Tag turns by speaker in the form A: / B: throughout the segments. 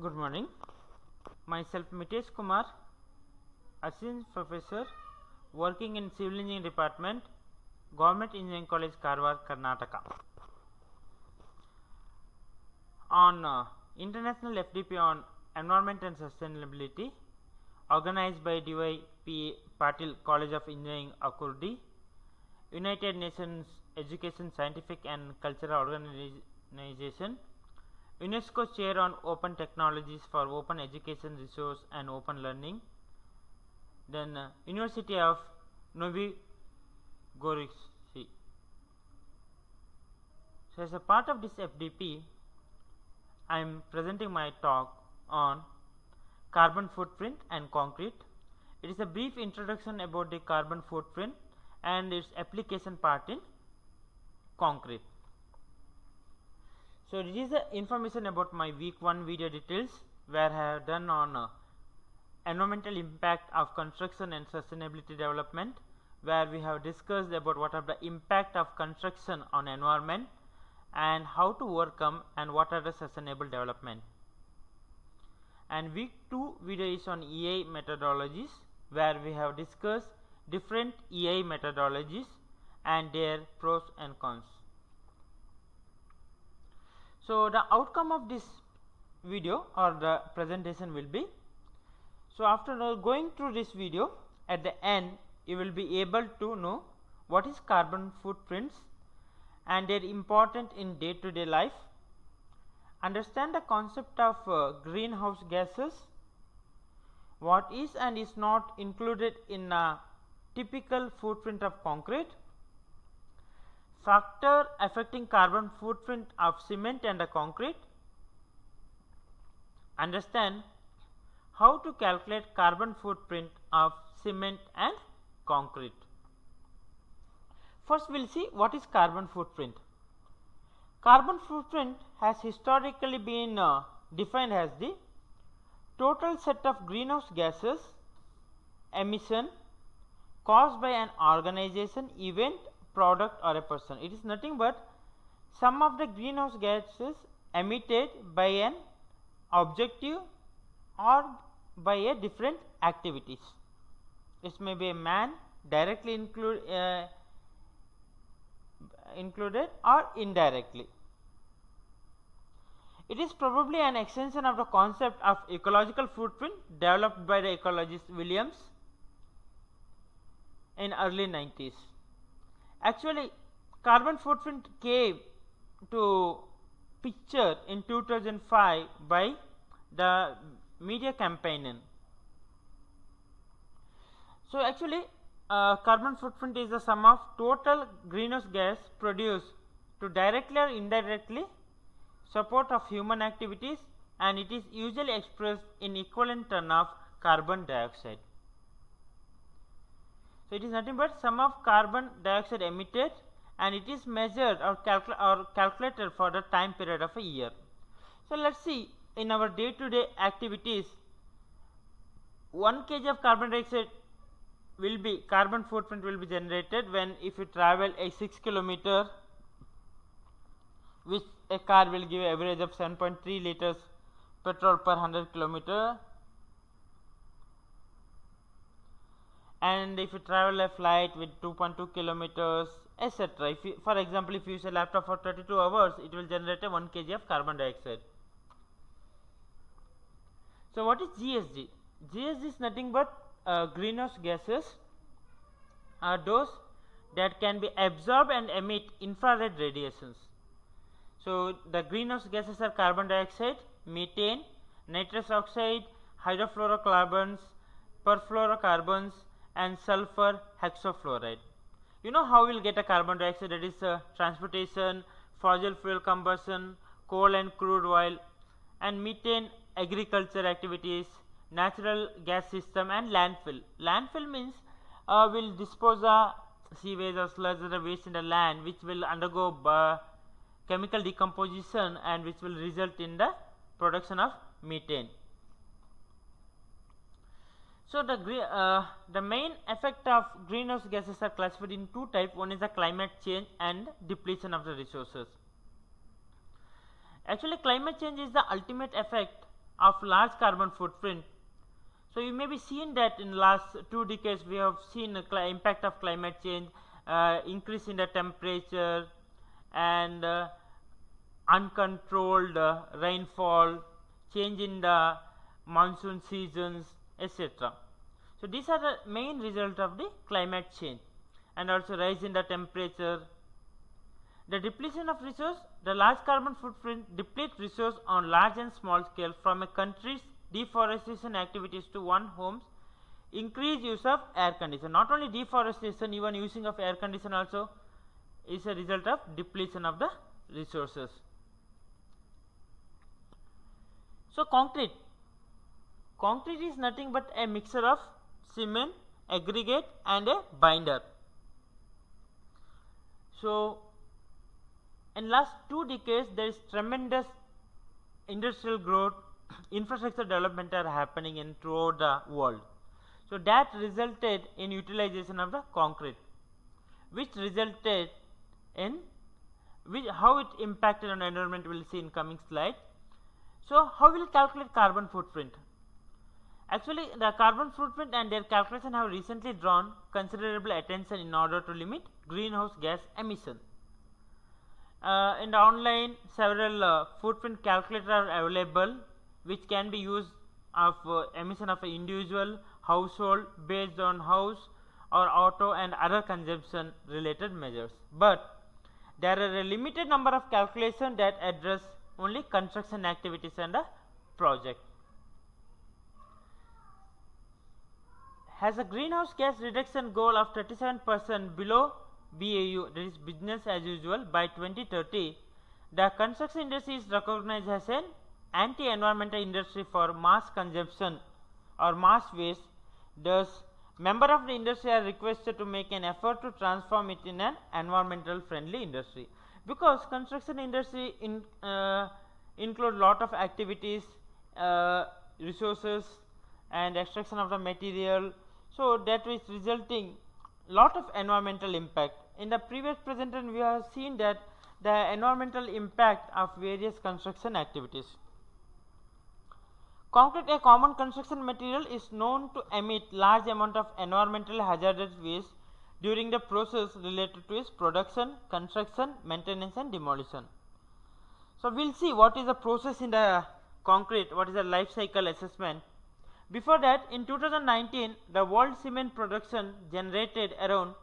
A: Good morning. Myself Mitesh Kumar, Assistant Professor working in Civil Engineering Department, Government Engineering College, Karwar, Karnataka. On International FDP on Environment and Sustainability, organized by D.Y.P. Patil College of Engineering, Akurdi, United Nations Education, Scientific and Cultural Organization, UNESCO Chair on Open Technologies for Open Education Resource and Open Learning, then University of Novy Gorizh. So, as a part of this FDP, I am presenting my talk on carbon footprint and concrete. It is a brief introduction about the carbon footprint and its application part in concrete. So, this is the information about my week 1 video details, where I have done on environmental impact of construction and sustainability development, where we have discussed about what are the impact of construction on environment and how to overcome and what are the sustainable development. And week 2 video is on EI methodologies, where we have discussed different EI methodologies and their pros and cons. So, the outcome of this video or the presentation will be, so after going through this video, at the end you will be able to know what is carbon footprints and their importance in day to day life, understand the concept of greenhouse gases, what is and is not included in a typical footprint of concrete, factor affecting carbon footprint of cement and concrete, understand how to calculate carbon footprint of cement and concrete. First, we will see what is carbon footprint. Carbon footprint has historically been defined as the total set of greenhouse gases emission caused by an organization, event, product or a person. It is nothing but sum of the greenhouse gases emitted by an objective or by a different activities. It may be a man directly included or indirectly. It is probably an extension of the concept of ecological footprint developed by the ecologist Williams in early 90s. Actually, carbon footprint came to picture in 2005 by the media campaign. So, actually carbon footprint is the sum of total greenhouse gas produced to directly or indirectly support of human activities, and it is usually expressed in equivalent term of carbon dioxide. So, it is nothing but sum of carbon dioxide emitted, and it is measured or calculated for the time period of a year. So, let us see in our day to day activities, 1 kg of carbon dioxide will be carbon footprint will be generated when if you travel a 6 kilometer, which a car will give average of 7.3 liters petrol per 100 kilometer, and if you travel a flight with 2.2 kilometers, etc. For example, if you use a laptop for 32 hours, it will generate a 1 kg of carbon dioxide. So, what is GHG? GHG is nothing but greenhouse gases are those that can be absorbed and emit infrared radiations. So, the greenhouse gases are carbon dioxide, methane, nitrous oxide, hydrofluorocarbons, perfluorocarbons and sulfur hexafluoride. You know how we will get a carbon dioxide, that is transportation, fossil fuel combustion, coal and crude oil, and methane agriculture activities, natural gas system and landfill. Landfill means will dispose of sewage or sludge or waste in the land, which will undergo chemical decomposition and which will result in the production of methane. So, the main effect of greenhouse gases are classified in two types. One is the climate change and depletion of the resources. Actually, climate change is the ultimate effect of large carbon footprint. So you may be seen that in last 2 decades we have seen the impact of climate change, increase in the temperature, and uncontrolled rainfall, change in the monsoon seasons, etc. So these are the main result of the climate change, and also rise in the temperature. The depletion of resource, the large carbon footprint depletes resource on large and small scale from a country's deforestation activities to one homes, increased use of air condition. Not only deforestation, even using of air condition also is a result of depletion of the resources. So concrete is nothing but a mixture of cement, aggregate and a binder. So in last 2 decades there is tremendous industrial growth, infrastructure development are happening in throughout the world. So that resulted in utilization of the concrete, which resulted in how it impacted on the environment we will see in coming slide. So how will calculate carbon footprint? Actually the carbon footprint and their calculation have recently drawn considerable attention in order to limit greenhouse gas emission. In the online several footprint calculators are available, which can be used of emission of an individual, household, based on house or auto and other consumption related measures. But there are a limited number of calculations that address only construction activities and a project. Has a greenhouse gas reduction goal of 37% below BAU, that is business as usual, by 2030. The construction industry is recognized as an anti-environmental industry for mass consumption or mass waste. Thus, members of the industry are requested to make an effort to transform it in an environmental friendly industry, because construction industry include lot of activities, resources and extraction of the material. So that is resulting lot of environmental impact. In the previous presentation we have seen that the environmental impact of various construction activities. Concrete, a common construction material, is known to emit large amount of environmental hazardous waste during the process related to its production, construction, maintenance and demolition. So we will see what is the process in the concrete, what is the life cycle assessment. Before that, in 2019 the world cement production generated around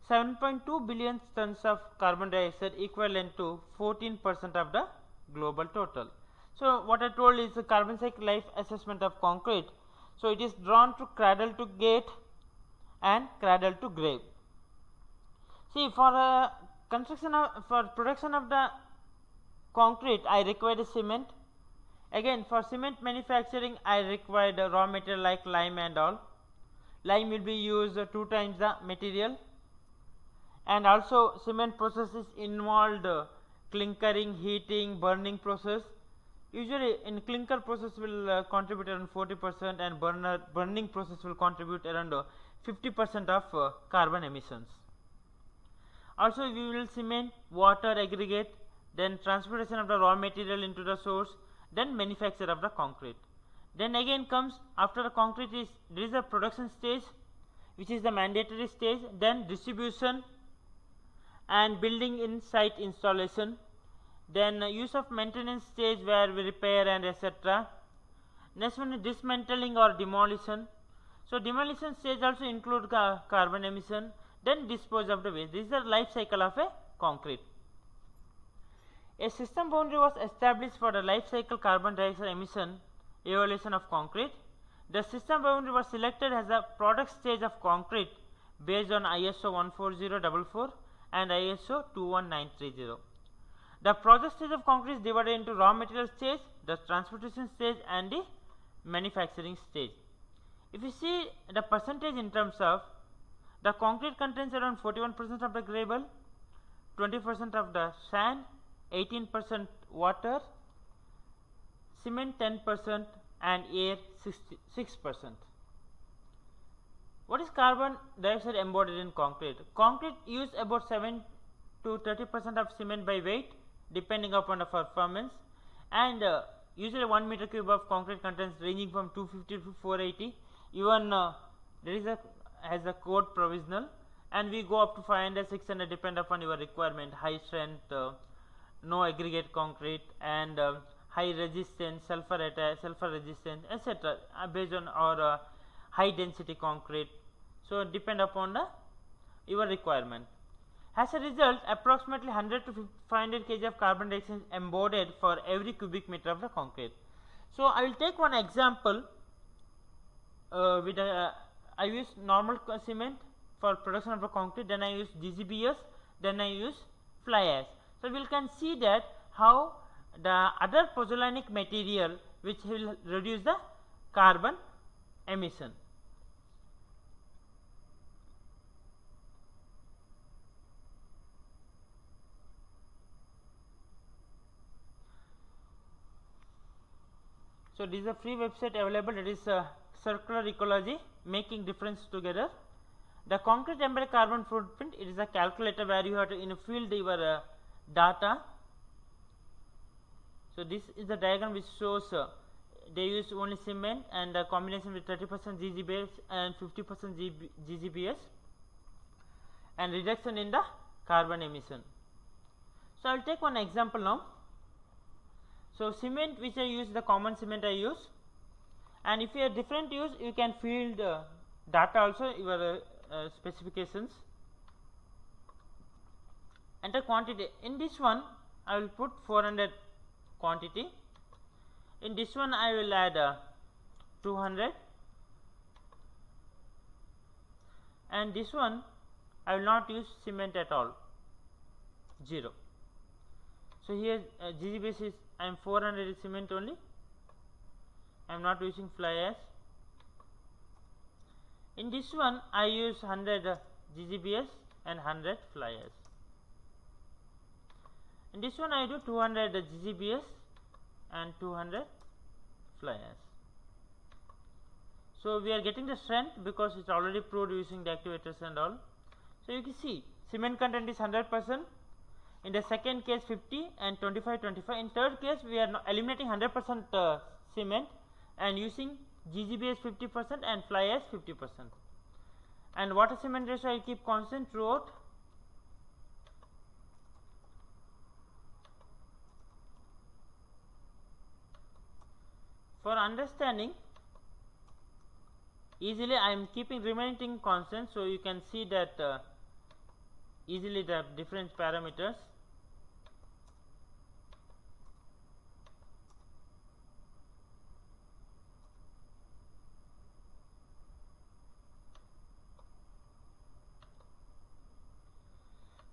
A: 7.2 billion tons of carbon dioxide, equivalent to 14% of the global total. So what I told is the carbon cycle life assessment of concrete. So it is drawn to cradle to gate and cradle to grave. See, for for production of the concrete I required a cement. Again, for cement manufacturing I required a raw material like lime and all. Lime will be used 2 times the material, and also cement processes involved clinkering, heating, burning process. Usually in clinker process will contribute around 40% and burning process will contribute around 50% of carbon emissions. Also we will cement, water, aggregate, then transportation of the raw material into the source, then manufacture of the concrete. Then again comes, after the concrete is, there is a production stage which is the mandatory stage, then distribution and building in site installation, then use of maintenance stage where we repair and etc. Next one is dismantling or demolition. So demolition stage also include carbon emission, then dispose of the waste. This is the life cycle of a concrete. A system boundary was established for the life cycle carbon dioxide emission evaluation of concrete. The system boundary was selected as a product stage of concrete based on ISO 14044 and ISO 21930. The project stage of concrete is divided into raw material stage, the transportation stage and the manufacturing stage. If you see the percentage in terms of, the concrete contains around 41% of the gravel, 20% of the sand, 18% water, cement 10% and air 6%. What is carbon dioxide embodied in concrete? Concrete use about 7 to 30% of cement by weight depending upon the performance, and usually 1 meter cube of concrete contains ranging from 250 to 480, even there is a has a code provisional, and we go up to 500, 600 depend upon your requirement, high strength, no aggregate concrete, and high resistance, sulfur resistance, etc. Based on our high density concrete. So depend upon your requirement. As a result, approximately 100 to 500 kg of carbon dioxide embodied for every cubic meter of the concrete. So I will take one example with I use normal cement for production of the concrete, then I use GGBS, then I use fly ash. So we can see that how the other pozzolanic material which will reduce the carbon emission. So this is a free website available, it is circular ecology, making difference together. The concrete embedded carbon footprint, it is a calculator where you have to fill your data. So this is the diagram which shows they use only cement and a combination with 30% GGBS and 50% GGBS, and reduction in the carbon emission. So I will take one example now. So cement which I use, the common cement I use, and if you have different use, you can fill the data also, your specifications. Enter quantity. In this one I will put 400 quantity, in this one I will add 200, and this one I will not use cement at all, 0. So here GGBS is, I am 400 is cement only, I am not using fly ash. In this one I use 100 GGBS and 100 fly ash. In this one I do 200 GGBS and 200 fly ash. So we are getting the strength because it's already proved using the activators and all. So you can see cement content is 100%. In the second case 50 and 25. In third case we are eliminating 100% cement and using GGBS 50% and fly ash 50%. And water cement ratio I keep constant throughout. For understanding easily, I am keeping remaining constant, so you can see that easily the different parameters.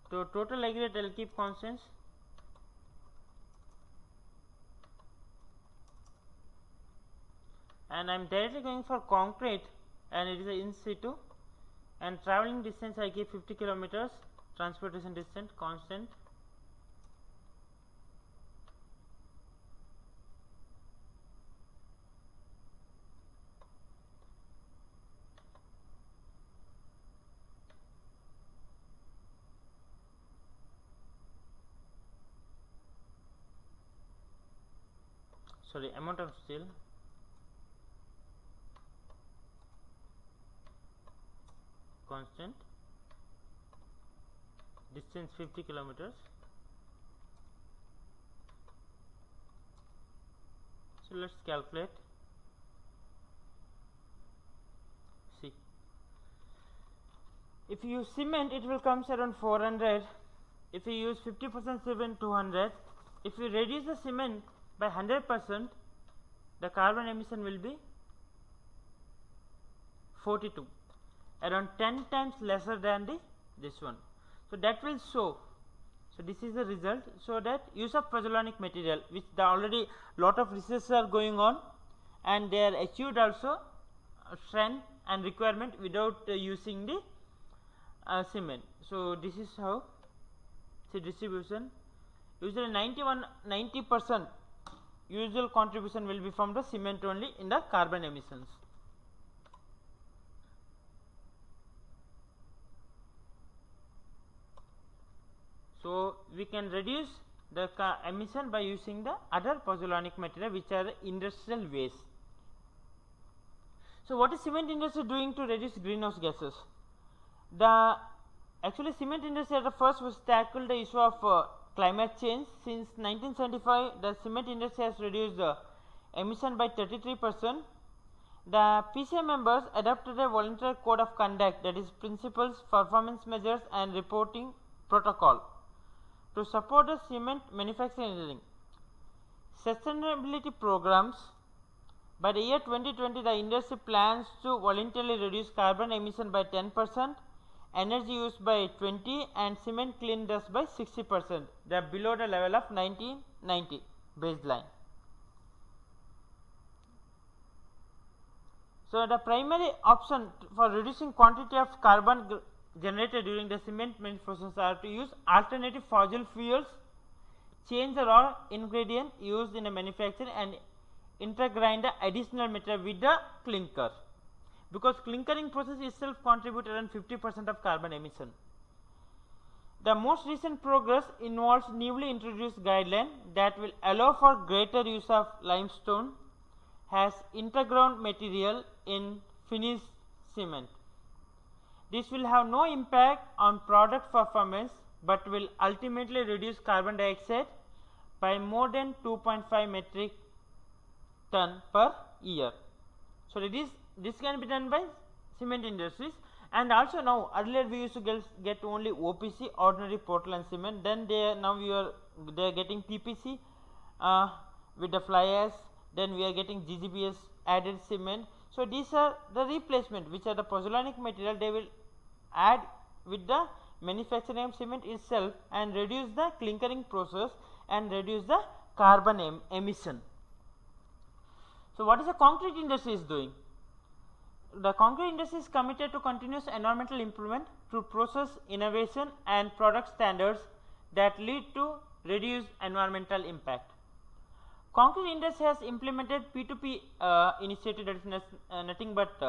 A: So total aggregate I will keep constants. And I am directly going for concrete, and it is in situ, and traveling distance I give 50 kilometers, transportation distance constant. Sorry, amount of steel. Constant, distance 50 kilometers. So let's calculate. See, if you use cement it will comes around 400, if you use 50% cement 200, if you reduce the cement by 100%, the carbon emission will be 42, around 10 times lesser than this one. So that will show. So this is the result. So that use of pozzolanic material, which the already lot of research are going on, and they are achieved also strength and requirement without using the cement. So this is how the distribution. Usually 90% usual contribution will be from the cement only in the carbon emissions. So we can reduce the emission by using the other pozzolanic material which are the industrial waste. So, what is cement industry doing to reduce greenhouse gases? Actually cement industry at the first was tackled the issue of climate change. Since 1975, the cement industry has reduced the emission by 33%. The PCI members adopted a voluntary code of conduct, that is principles, performance measures and reporting protocol to support the cement manufacturing engineering. Sustainability programs. By the year 2020, the industry plans to voluntarily reduce carbon emission by 10%, energy use by 20% and cement clean dust by 60%. They are below the level of 1990 baseline. So, the primary option for reducing quantity of carbon generated during the cement manufacturing process are to use alternative fossil fuels, change the raw ingredient used in the manufacturing and intergrind the additional material with the clinker, because clinkering process itself contributes around 50% of carbon emission. The most recent progress involves newly introduced guideline that will allow for greater use of limestone as interground material in finished cement. This will have no impact on product performance, but will ultimately reduce carbon dioxide by more than 2.5 metric ton per year. So, this can be done by cement industries. And also now, earlier we used to get only OPC, ordinary Portland cement, then they are getting PPC with the fly ash, then we are getting GGBS added cement. So, these are the replacement which are the pozzolanic material they will add with the manufacturing of cement itself and reduce the clinkering process and reduce the carbon emission. So, what is the concrete industry is doing? The concrete industry is committed to continuous environmental improvement through process innovation and product standards that lead to reduced environmental impact. Concrete industry has implemented P2P initiative, that is nothing but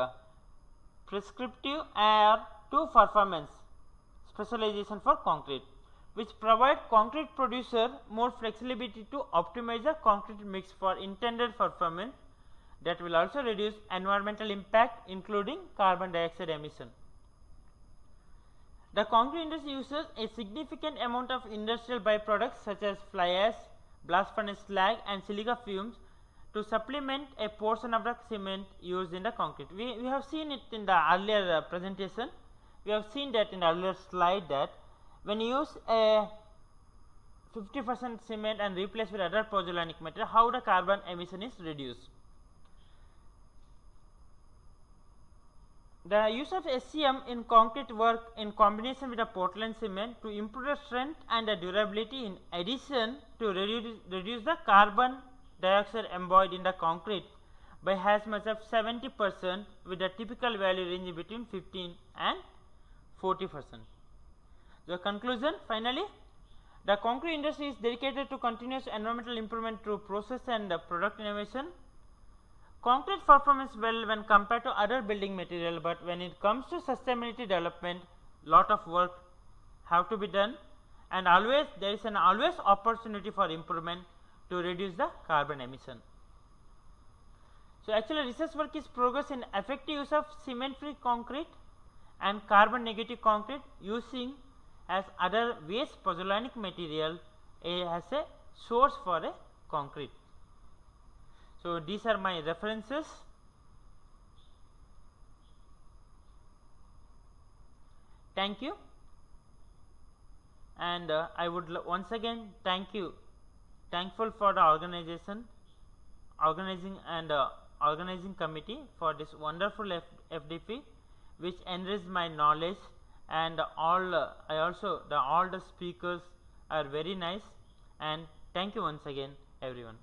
A: prescriptive or to performance specialization for concrete, which provide concrete producer more flexibility to optimize the concrete mix for intended performance. That will also reduce environmental impact, including carbon dioxide emission. The concrete industry uses a significant amount of industrial byproducts such as fly ash, blast furnace slag and silica fumes to supplement a portion of the cement used in the concrete. We have seen it in the earlier presentation. We have seen that in the earlier slide that when you use a 50% cement and replace with other pozzolanic material, how the carbon emission is reduced. The use of SCM in concrete work in combination with the Portland cement to improve the strength and the durability, in addition to reduce the carbon dioxide embodied in the concrete by as much as 70%, with a typical value ranging between 15 and 40%. The conclusion, finally, the concrete industry is dedicated to continuous environmental improvement through process and product innovation. Concrete performs well when compared to other building material, but when it comes to sustainability development, lot of work have to be done, and always there is always opportunity for improvement to reduce the carbon emission. So, actually research work is progress in effective use of cement free concrete and carbon negative concrete using as other waste pozzolanic material as a source for a concrete. So, these are my references. Thank you, and I would once again thankful for the organizing committee for this wonderful FDP, which enriched my knowledge, and all the speakers are very nice, and thank you once again everyone.